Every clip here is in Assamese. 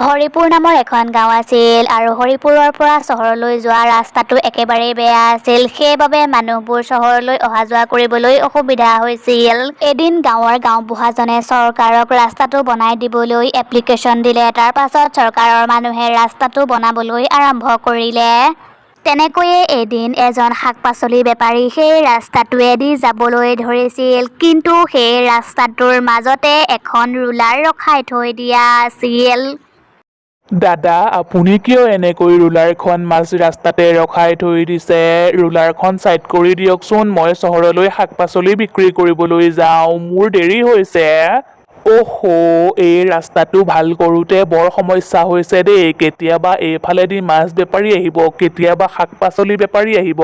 হৰিপুৰ নামৰ এখন গাঁও আছিল আৰু হৰিপুৰৰ পৰা চহৰলৈ যোৱা ৰাস্তাটো একেবাৰেই বেয়া আছিল। সেইবাবে মানুহবোৰ চহৰলৈ অহা যোৱা কৰিবলৈ অসুবিধা হৈছিল। এদিন গাঁৱৰ গাঁওবুঢ়াজনে চৰকাৰক ৰাস্তাটো বনাই দিবলৈ এপ্লিকেশ্যন দিলে। তাৰ পাছত চৰকাৰৰ মানুহে ৰাস্তাটো বনাবলৈ আৰম্ভ কৰিলে। তেনেকৈয়ে এদিন এজন শাক-পাচলি বেপাৰী সেই ৰাস্তাটোৱেদি যাবলৈ ধৰিছিল, কিন্তু সেই ৰাস্তাটোৰ মাজতে এখন ৰুলাৰ ৰখাই থৈ দিয়া আছিল। দাদা, আপুনি কিয় এনেকৈ ৰুলাৰখন মাজ ৰাস্তাতে ৰখাই থৈ দিছে? ৰুলাৰখন ছাইড কৰি দিয়কচোন। মই চহৰলৈ শাক-পাচলি বিক্ৰী কৰিবলৈ যাওঁ, মোৰ দেৰি হৈছে। অহ, এই ৰাস্তাটো ভাল কৰোঁতে বৰ সমস্যা হৈছে দেই। কেতিয়াবা এইফালেদি মাছ বেপাৰী আহিব, কেতিয়াবা শাক-পাচলি বেপাৰী আহিব।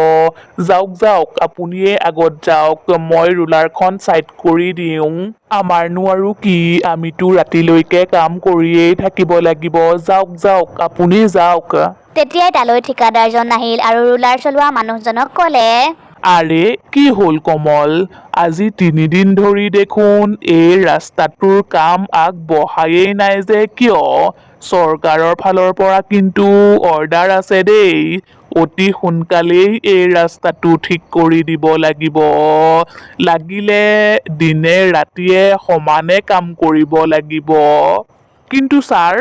যাওক যাওক, আপুনিয়ে আগত যাওক, মই ৰুলাৰখন ছাইড কৰি দিওঁ। আমাৰনো আৰু কি, আমিতো ৰাতিলৈকে কাম কৰিয়েই থাকিব লাগিব। যাওক যাওক, আপুনি যাওক। তেতিয়াই তালৈ ঠিকাদাৰজন আহিল আৰু ৰুলাৰ চলোৱা মানুহজনক ক'লে, আৰে, কি হ'ল কমল? আজি ৩ দিন ধৰি দেখোন এই ৰাস্তাটোৰ কাম আগবঢ়ায়েই নাই যে কিয়? চৰকাৰৰ ফালৰ পৰা কিন্তু অৰ্ডাৰ আছে দেই। অতি সোনকালেই এই ৰাস্তাটো ঠিক কৰি দিব লাগিব। লাগিলে দিনে ৰাতিয়ে সমানে কাম কৰিব লাগিব। কিন্তু ছাৰ,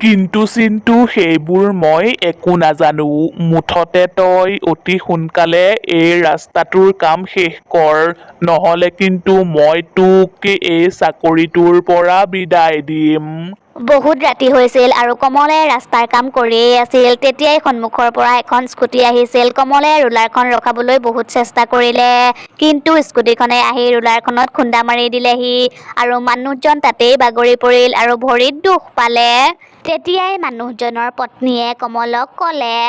কিন্তু সেইবোৰ মই একো নাজানো। মুঠতে তই অতি সোনকালে এই ৰাস্তাটোৰ কাম শেষ কৰ, নহ'লে কিন্তু মই তোক এই চাকৰিটোৰ পৰা বিদায় দিম। বহুত ৰাতি হৈছিল আৰু কমলে ৰাস্তাৰ কাম কৰিয়েই আছিল। তেতিয়াই সন্মুখৰ পৰা এখন স্কুটি আহিছিল। কমলে ৰুলাৰখন ৰখাবলৈ বহুত চেষ্টা কৰিলে, কিন্তু স্কুটিখনে আহি ৰুলাৰখনত খুন্দা মাৰি দিলেহি আৰু মানুহজন তাতেই বাগৰি পৰিল আৰু ভৰিত দুখ পালে। তেতিয়াই মানুহজনৰ পত্নীয়ে কমলক ক'লে,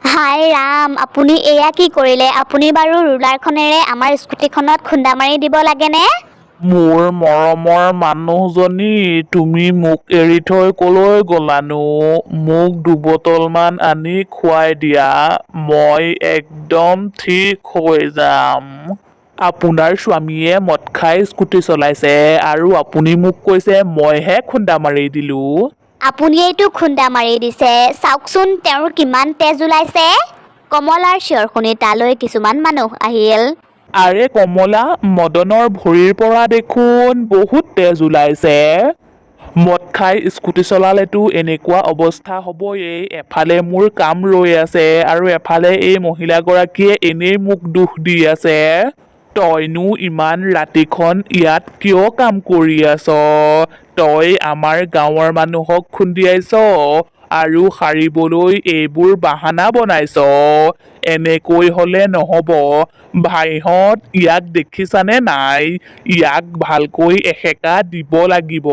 হায় ৰাম, আপুনি এয়া কি কৰিলে? আপুনি বাৰু ৰুলাৰখনেৰে আমাৰ স্কুটিখনত খুন্দা মাৰি দিব লাগেনে? মোৰ মৰমৰ মানুহজনী, তুমি মোক এৰি থৈ কলৈ গ'লানো? মোক ২ বটলমান আনি খুৱাই দিয়া, মই একদম ঠিক হৈ যাম। আপোনাৰ স্বামীয়ে মদ খাই স্কুটি চলাইছে আৰু আপুনি মোক কৈছে মইহে খুন্দা মাৰি দিলো। আপুনিয়েইটো খুন্দা মাৰি দিছে। চাওকচোন তেওঁৰ কিমান তেজ ওলাইছে। কমলাৰ চিঞৰ শুনি তালৈ কিছুমান মানুহ আহিল। আৰে কমলা, মদনৰ ভৰিৰ পৰা দেখোন বহুত তেজ ওলাইছে। মদ খাই স্কুটি চলালেতো এনেকুৱা অৱস্থা হ'বই। এফালে মোৰ কাম ৰৈ আছে আৰু এফালে এই মহিলাগৰাকীয়ে এনেই মোক দুখ দি আছে। তইনো ইমান ৰাতিখন ইয়াত কিয় কাম কৰি আছ? তই আমাৰ গাঁৱৰ মানুহক খুন্দিয়াইছ আৰু সাৰিবলৈ এইবোৰ বাহানা বনাইছ। এনেকৈ হ'লে নহ'ব। ভাইহঁত, ইয়াক দেখিছানে নাই? ইয়াক ভালকৈ এসেকা দিব লাগিব।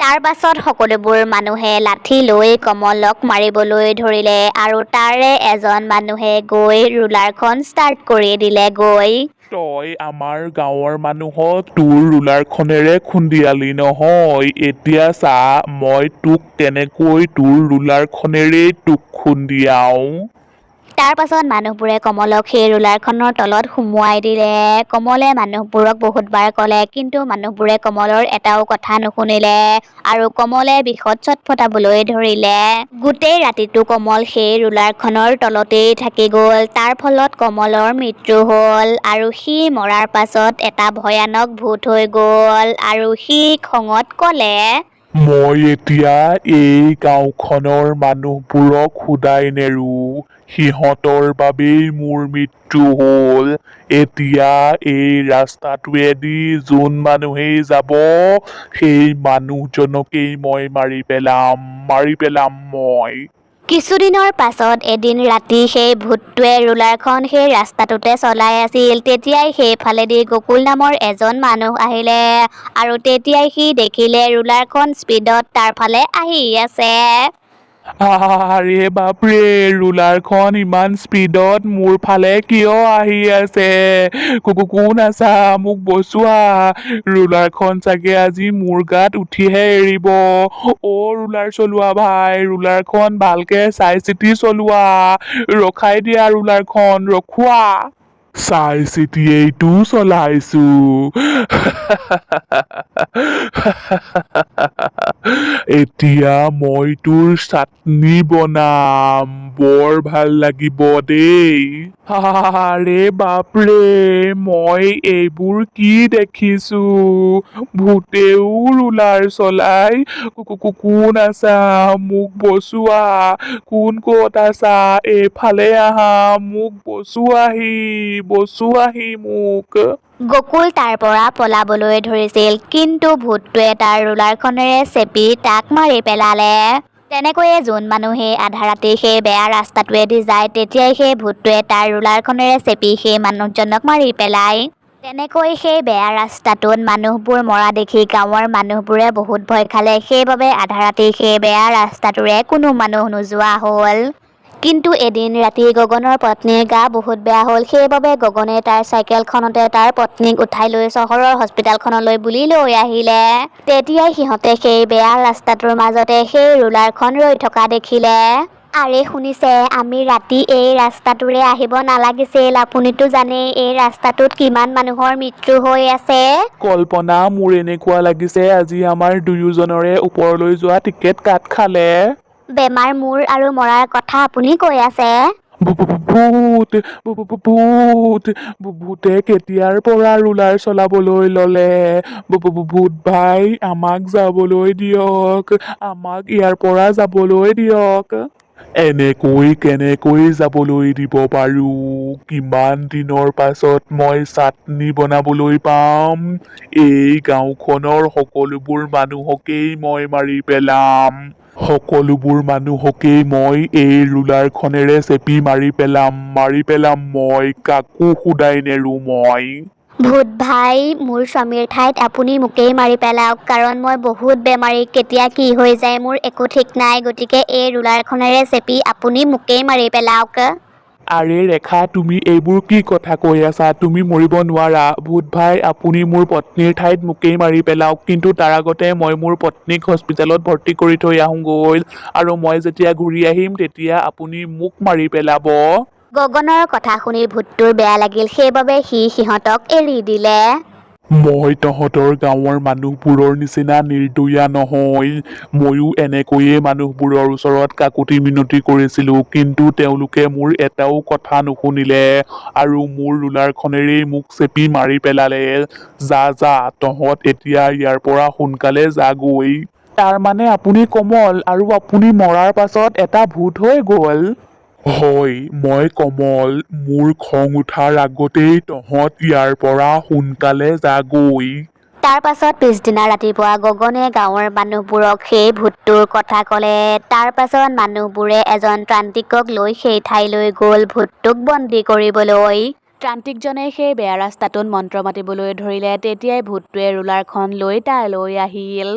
তাৰ পাছত সকলোবোৰ মানুহে লাঠি লৈ কমলক মাৰিবলৈ ধৰিলে আৰু তাৰে এজন মানুহে গৈ ৰুলাৰখন ষ্টাৰ্ট কৰি দিলেগৈ। তই আমাৰ গাঁৱৰ মানুহক তোৰ ৰুলাৰখনেৰে খুন্দিয়ালি নহয়। এতিয়া চা, মই তোক কেনেকৈ তোৰ ৰুলাৰখনেৰেই তোক খুন্দিয়াও। তাৰ পাছত মানুহবোৰে কমলক সেই ৰুলাৰখনৰ তলত সুমুৱাই দিলে। কমলে মানুহবোৰক বহুতবাৰ ক'লে, কিন্তু মানুহবোৰে কমলৰ এটাও কথা নুশুনিলে আৰু কমলে বিষত ছটফটাবলৈ ধৰিলে। গোটেই ৰাতিটো কমল সেই ৰুলাৰখনৰ তলতেই থাকি গ'ল। তাৰ ফলত কমলৰ মৃত্যু হ'ল আৰু সি মৰাৰ পাছত এটা ভয়ানক ভূত হৈ গ'ল আৰু সি খঙত ক'লে, মই এতিয়া এই গাঁওখনৰ মানুহবোৰক শুদাই নেৰো। সিহঁতৰ বাবেই মোৰ মৃত্যু হ'ল। এতিয়া এই ৰাস্তাটোৱেদি যোন মানুহেই যাব, সেই মানুহজনকেই মই মাৰি পেলাম মই। কিছুদিনৰ পাছত এদিন ৰাতি সেই ভূতটোৱে ৰুলাৰখন সেই ৰাস্তাটোতে চলাই আছিল। তেতিয়াই সেইফালেদি গকুল নামৰ এজন মানুহ আহিলে আৰু তেতিয়াই সি দেখিলে ৰুলাৰখন স্পীডত তাৰ ফালে আহি আছে। আৰে বাপৰে, ৰুলাৰখন ইমান স্পীডত মোৰ ফালে কিয় আহি আছে? কোন আছা? মোক বচোৱা। ৰুলাৰখন চাগে আজি মোৰ গাত উঠিহে এৰিব। ৰুলাৰ চলোৱা ভাই, ৰুলাৰখন ভালকে চাই চিতি চলোৱা। ৰখাই দিয়া ৰুলাৰখন, ৰখোৱা। চাই চিতিয়েইটো চলাইছো। এতিয়া মই তোৰ চাটনি বনাম, বৰ ভাল লাগিব দেই। আৰে বাপৰে, মই এইবোৰ কি দেখিছো? ভূতেও ৰুলাৰ চলাই। কোন আছা? মোক বচোৱা। কোন ক'ত আছা? এইফালে আহা, মোক বচোৱাহি মোক। গকুল তাৰ পৰা পলাবলৈ ধৰিছিল, কিন্তু ভূতটোৱে তাৰ ৰুলাৰখনেৰে চেপি তাক মাৰি পেলালে। তেনেকৈয়ে যোন মানুহে আধা ৰাতি সেই বেয়া ৰাস্তাটোৱেদি যায়, তেতিয়াই সেই ভূতটোৱে তাৰ ৰুলাৰখনেৰে চেপি সেই মানুহজনক মাৰি পেলায়। তেনেকৈ সেই বেয়া ৰাস্তাটোত মানুহবোৰ মৰা দেখি গাঁৱৰ মানুহবোৰে বহুত ভয় খালে। সেইবাবে আধা ৰাতি সেই বেয়া ৰাস্তাটোৰে কোনো মানুহ নোযোৱা হ'ল। কিন্তু এদিন ৰাতি গগনৰ পত্নীৰ গা বহুত বেয়া হ'ল। সেইবাবে গগনে তাৰ চাইকেলখনতে তাৰ পত্নীক উঠাই লৈ চহৰৰ হস্পিতালখনলৈ বুলি লৈ আহিলে। তেতিয়াই সিহঁতে সেই বেয়া ৰাস্তাটোৰ মাজতে সেই ৰুলাৰখন ৰৈ থকা দেখিলে। আৰে শুনিছে, আমি ৰাতি এই ৰাস্তাটোৰে আহিব নালাগিছিল। আপুনিতো জানেই এই ৰাস্তাটোত কিমান মানুহৰ মৃত্যু হৈ আছে। কল্পনা, মোৰ এনেকুৱা লাগিছে আজি আমাৰ দুয়োজনৰে ওপৰলৈ যোৱা টিকেট কাট খালে। বেমাৰ মোৰ আৰু মৰাৰ কথা আপুনি কৈ আছে? ভূতে কেতিয়াৰ পৰা ৰুলাৰ চলাবলৈ ললে? ভূত ভাই, আমাক যাবলৈ দিয়ক, আমাক ইয়াৰ পৰা যাবলৈ দিয়ক। এনেকৈ কেনেকৈ যাবলৈ দিব পাৰো? কিমান দিনৰ পাছত মই চাটনি বনাবলৈ পাম? এই গাঁওখনৰ সকলোবোৰ মানুহকেই মই মাৰি পেলাম। সকলোবোৰ মানুহকেই মই এই ৰুলাৰখনেৰে চেপি মাৰি পেলাম মই, কাকো শুদাই নেৰো মই। ভূত ভাই, মোৰ স্বামীৰ ঠাইত আপুনি মোকেই মাৰি পেলাওক, কাৰণ মই বহুত বেমাৰী, কেতিয়া কি হৈ যায় মোৰ একো ঠিক নাই। গতিকে এই ৰুলাৰখনেৰে চেপি আপুনি মোকেই মাৰি পেলাওক। আৰে ৰেখা, তুমি এইবোৰ কি কথা কৈ আছা? তুমি মৰিব নোৱাৰা। ভূত ভাই, আপুনি মোৰ পত্নীৰ ঠাইত মোকেই মাৰি পেলাওক, কিন্তু তাৰ আগতে মই মোৰ পত্নীক হস্পিতালত ভৰ্তি কৰি থৈ আহোঁগৈ, আৰু মই যেতিয়া ঘূৰি আহিম তেতিয়া আপুনি মোক মাৰি পেলাব। গগনৰ কথা শুনি ভূতটোৰ বেয়া লাগিল, সেইবাবে সি সিহঁতক এৰি দিলে। মই তহঁতৰ গাঁৱৰ মানুহবোৰৰ নিচিনা নিৰ্দয়া নহয়। ময়ো এনেকৈয়ে মানুহবোৰৰ ওচৰত কাকুতি মিনতি কৰিছিলো, কিন্তু তেওঁলোকে মোৰ এটাও কথা নুশুনিলে আৰু মোৰ ৰুলাৰখনেৰেই মোক চেপি মাৰি পেলালে। যা, তহঁত এতিয়া ইয়াৰ পৰা সোনকালে যাগৈ। তাৰ মানে আপুনি কমল, আৰু আপুনি মৰাৰ পাছত এটা ভূত হৈ গ'ল? হয়, মই কমল। মোৰ খং উঠাৰ আগতেই তহঁত ইয়াৰ পৰা সোনকালে যাগৈ। তাৰ পাছত পিছদিনা ৰাতিপুৱা গগনে গাঁৱৰ মানুহবোৰক সেই ভূতটোৰ কথা ক'লে। তাৰ পাছত মানুহবোৰে এজন ত্ৰান্তিকক লৈ সেই ঠাইলৈ গ'ল ভূতটোক বন্দী কৰিবলৈ। ত্ৰান্তিকজনে সেই বেয়া ৰাস্তাটোত মন্ত্ৰ মাতিবলৈ ধৰিলে। তেতিয়াই ভূতটোৱে ৰুলাৰখন লৈ তালৈ আহিল।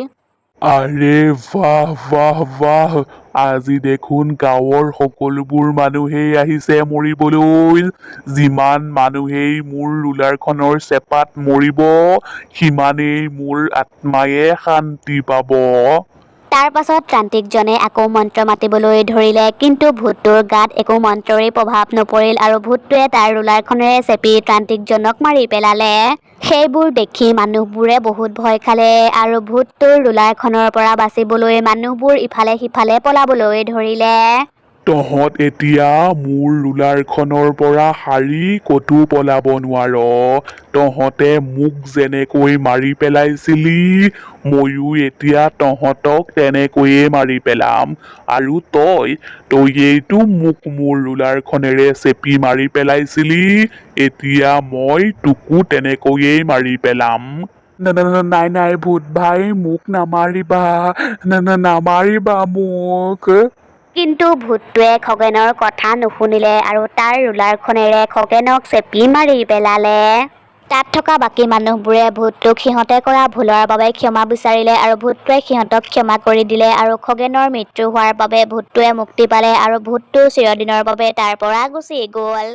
আৰে বাহ, আজি দেখোন গাঁৱৰ সকলোবোৰ মানুহেই আহিছে মৰিবলৈ। যিমান মানুহেই মোৰ ৰুলাৰখনৰ চেপাত মৰিব, সিমানেই মোৰ আত্মায়ে শান্তি পাব। তাৰ পাছত ত্ৰান্তিকজনে আকৌ মন্ত্ৰ মাতিবলৈ ধৰিলে, কিন্তু ভূতটোৰ গাত একো মন্ত্ৰৰে প্ৰভাৱ নপৰিল আৰু ভূতটোৱে তাৰ ৰুলাৰখনেৰে চেপি ত্ৰান্তিকজনক মাৰি পেলালে। সেইবোৰ দেখি মানুহবোৰে বহুত ভয় খালে আৰু ভূতটোৰ ৰুলাৰখনৰ পৰা বাচিবলৈ মানুহবোৰ ইফালে সিফালে পলাবলৈ ধৰিলে। তহঁত এতিয়া মোৰ ৰুলাৰখনৰ পৰা সাৰি ক'তো পলাব নোৱাৰ। তহঁতে মোক যেনেকৈ মাৰি পেলাইছিলি, ময়ো এতিয়া তহঁতক তেনেকৈয়ে মাৰি পেলাম। আৰু তইয়েইতো মোক মোৰ ৰুলাৰখনেৰে চেপি মাৰি পেলাইছিলি, এতিয়া মই তোকো তেনেকৈয়ে মাৰি পেলাম। নাই ভূত ভাই, মোক নামাৰিবা মোক। কিন্তু ভূতটোৱে খগেনৰ কথা নুশুনিলে আৰু তাৰ ৰুলাৰখনেৰে খগেনক চেপি মাৰি পেলালে। তাত থকা বাকী মানুহবোৰে ভূতটোক সিহঁতে কৰা ভুলৰ বাবে ক্ষমা বিচাৰিলে আৰু ভূতটোৱে সিহঁতক ক্ষমা কৰি দিলে আৰু খগেনৰ মৃত্যু হোৱাৰ বাবে ভূতটোৱে মুক্তি পালে আৰু ভূতটো চিৰদিনৰ বাবে তাৰ পৰা গুচি গ'ল।